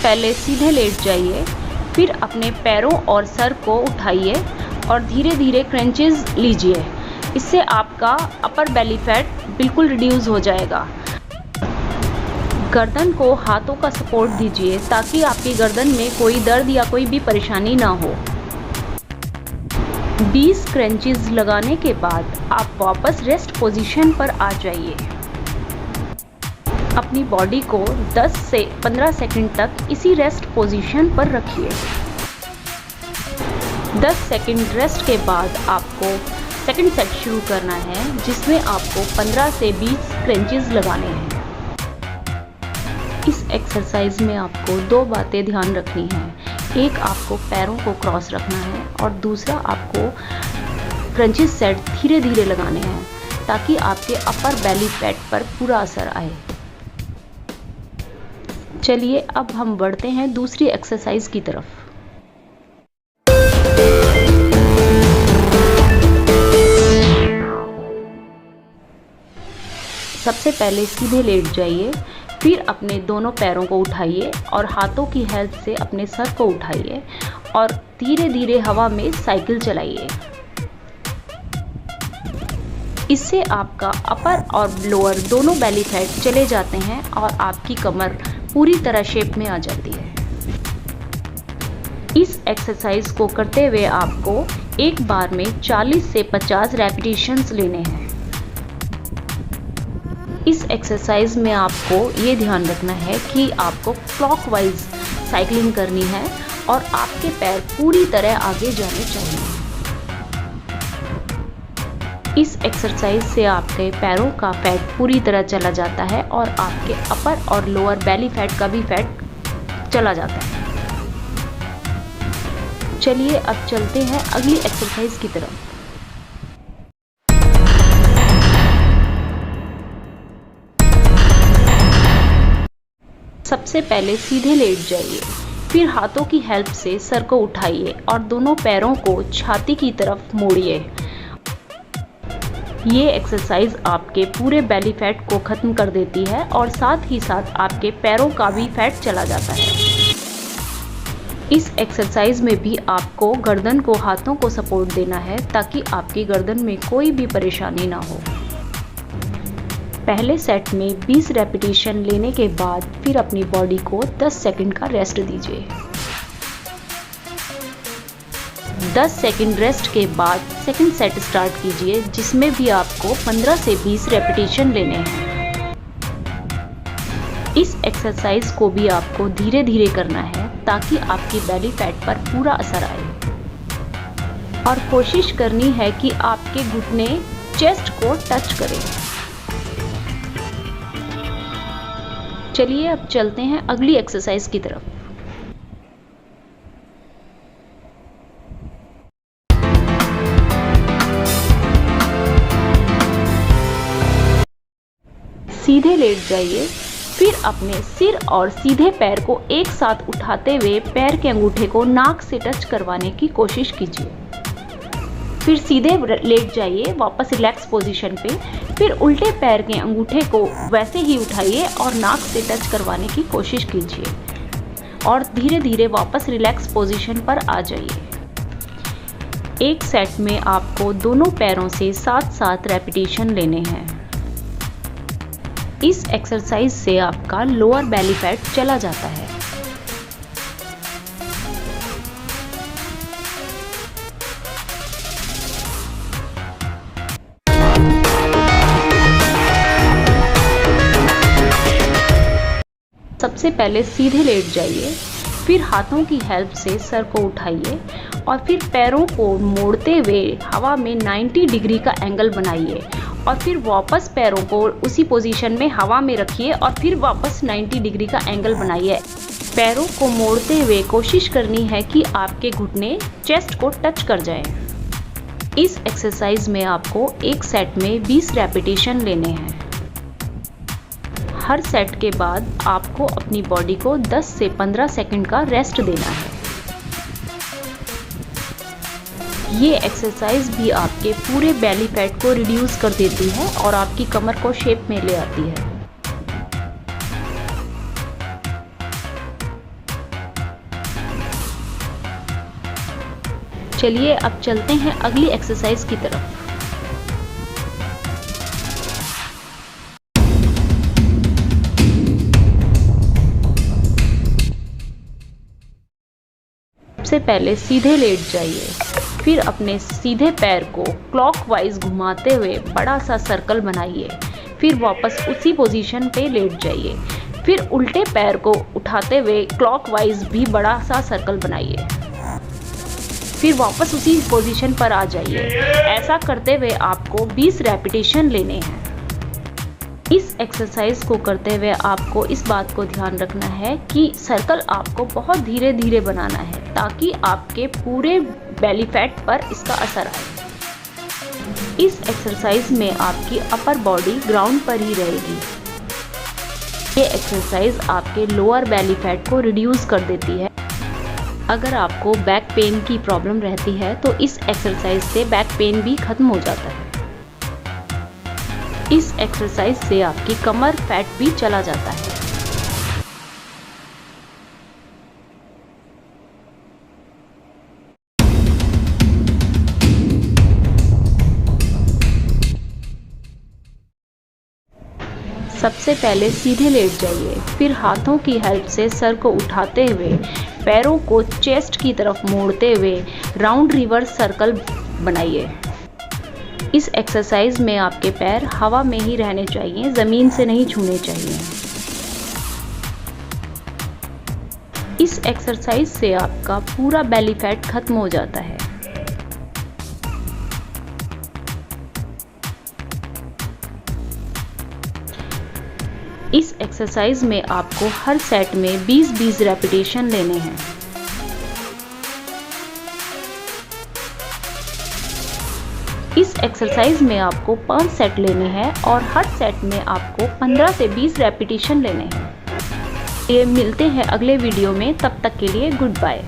पहले सीधे लेट जाइए, फिर अपने पैरों और सर को उठाइए और धीरे धीरे क्रंचेस लीजिए। इससे आपका अपर बेली फैट बिल्कुल रिड्यूस हो जाएगा। गर्दन को हाथों का सपोर्ट दीजिए ताकि आपकी गर्दन में कोई दर्द या कोई भी परेशानी ना हो। 20 क्रंचेस लगाने के बाद आप वापस रेस्ट पोजीशन पर आ जाइए। अपनी बॉडी को 10 से 15 सेकंड तक इसी रेस्ट पोजीशन पर रखिए। 10 सेकंड रेस्ट के बाद आपको सेकंड सेट शुरू करना है, जिसमें आपको 15 से 20 क्रंचेस लगाने हैं। इस एक्सरसाइज में आपको 2 बातें ध्यान रखनी है। एक, आपको पैरों को क्रॉस रखना है और दूसरा, आपको क्रंचेस सेट धीरे धीरे लगाने हैं ताकि आपके अपर बेली फैट पर पूरा असर आए। चलिए अब हम बढ़ते हैं दूसरी एक्सरसाइज की तरफ। सबसे पहले सीधे लेट जाइए, फिर अपने दोनों पैरों को उठाइए और हाथों की हेल्प से अपने सर को उठाइए और धीरे धीरे हवा में साइकिल चलाइए। इससे आपका अपर और लोअर दोनों बेली फैट चले जाते हैं और आपकी कमर पूरी तरह शेप में आ जाती है। इस एक्सरसाइज को करते हुए आपको एक बार में 40 से 50 रेपिटेशंस लेने हैं। इस एक्सरसाइज में आपको ये ध्यान रखना है कि आपको क्लॉकवाइज साइकिलिंग करनी है और आपके पैर पूरी तरह आगे जाने चाहिए। इस एक्सरसाइज से आपके पैरों का फैट पूरी तरह चला जाता है और आपके अपर और लोअर बेली फैट का भी फैट चला जाता है। चलिए अब चलते हैं अगली एक्सरसाइज की तरफ। सबसे पहले सीधे लेट जाइए, फिर हाथों की हेल्प से सर को उठाइए और दोनों पैरों को छाती की तरफ मोड़िए। ये एक्सरसाइज आपके पूरे बेली फैट को खत्म कर देती है और साथ ही साथ आपके पैरों का भी फैट चला जाता है। इस एक्सरसाइज में भी आपको गर्दन को हाथों को सपोर्ट देना है ताकि आपकी गर्दन में कोई भी परेशानी ना हो। पहले सेट में 20 रेपिटेशन लेने के बाद फिर अपनी बॉडी को 10 सेकंड का रेस्ट दीजिए। 10 सेकंड रेस्ट के बाद सेकंड सेट स्टार्ट कीजिए, जिसमें भी आपको 15 से 20 रेपिटेशन लेने हैं। इस एक्सरसाइज को भी आपको धीरे धीरे करना है ताकि आपकी बेली फैट पर पूरा असर आए और कोशिश करनी है कि आपके घुटने चेस्ट को टच करें। चलिए अब चलते हैं अगली एक्सरसाइज की तरफ। सीधे लेट जाइए, फिर अपने सिर और सीधे पैर को एक साथ उठाते हुए पैर के अंगूठे को नाक से टच करवाने की कोशिश कीजिए। फिर सीधे लेट जाइए वापस रिलैक्स पोजीशन पे, फिर उल्टे पैर के अंगूठे को वैसे ही उठाइए और नाक से टच करवाने की कोशिश कीजिए और धीरे धीरे वापस रिलैक्स पोजीशन पर आ जाइए। एक सेट में आपको दोनों पैरों से 7-7 रेपिटेशन लेने हैं। इस एक्सरसाइज से आपका लोअर बेली फैट चला जाता है। सबसे पहले सीधे लेट जाइए, फिर हाथों की हेल्प से सर को उठाइए और फिर पैरों को मोड़ते हुए हवा में 90 डिग्री का एंगल बनाइए और फिर वापस पैरों को उसी पोजीशन में हवा में रखिए और फिर वापस 90 डिग्री का एंगल बनाइए। पैरों को मोड़ते हुए कोशिश करनी है कि आपके घुटने चेस्ट को टच कर जाएं। इस एक्सरसाइज में आपको एक सेट में 20 रेपिटेशन लेने हैं। हर सेट के बाद आपको अपनी बॉडी को 10 से 15 सेकंड का रेस्ट देना है। ये एक्सरसाइज भी आपके पूरे बेली फैट को रिड्यूस कर देती है और आपकी कमर को शेप में ले आती है। चलिए अब चलते हैं अगली एक्सरसाइज की तरफ। सबसे पहले सीधे लेट जाइए, फिर अपने सीधे पैर को क्लॉकवाइज घुमाते हुए बड़ा सा सर्कल बनाइए, फिर वापस उसी पोजीशन पे लेट जाइए, फिर उल्टे पैर को उठाते हुए क्लॉकवाइज भी बड़ा सा सर्कल बनाइए, फिर वापस उसी पोजीशन पर आ जाइए। ऐसा करते हुए आपको 20 रेपिटेशन लेने हैं। इस एक्सरसाइज को करते हुए आपको इस बात को ध्यान रखना है कि सर्कल आपको बहुत धीरे धीरे बनाना है ताकि आपके पूरे बेली फैट पर इसका असर आए। इस एक्सरसाइज में आपकी अपर बॉडी ग्राउंड पर ही रहेगी। ये एक्सरसाइज आपके लोअर बेली फैट को रिड्यूस कर देती है। अगर आपको बैक पेन की प्रॉब्लम रहती है तो इस एक्सरसाइज से बैक पेन भी खत्म हो जाता है। इस एक्सरसाइज से आपकी कमर फैट भी चला जाता है। सबसे पहले सीधे लेट जाइए, फिर हाथों की हेल्प से सर को उठाते हुए पैरों को चेस्ट की तरफ मोड़ते हुए राउंड रिवर्स सर्कल बनाइए। इस एक्सरसाइज में आपके पैर हवा में ही रहने चाहिए, ज़मीन से नहीं छूने चाहिए। इस एक्सरसाइज से आपका पूरा बेली फैट खत्म हो जाता है। इस एक्सरसाइज में आपको हर सेट में 20-20 रेपिटेशन लेने हैं। इस एक्सरसाइज में आपको 5 सेट लेने हैं और हर सेट में आपको 15 से 20 रेपिटेशन लेने हैं। ये मिलते हैं अगले वीडियो में, तब तक के लिए गुड बाय।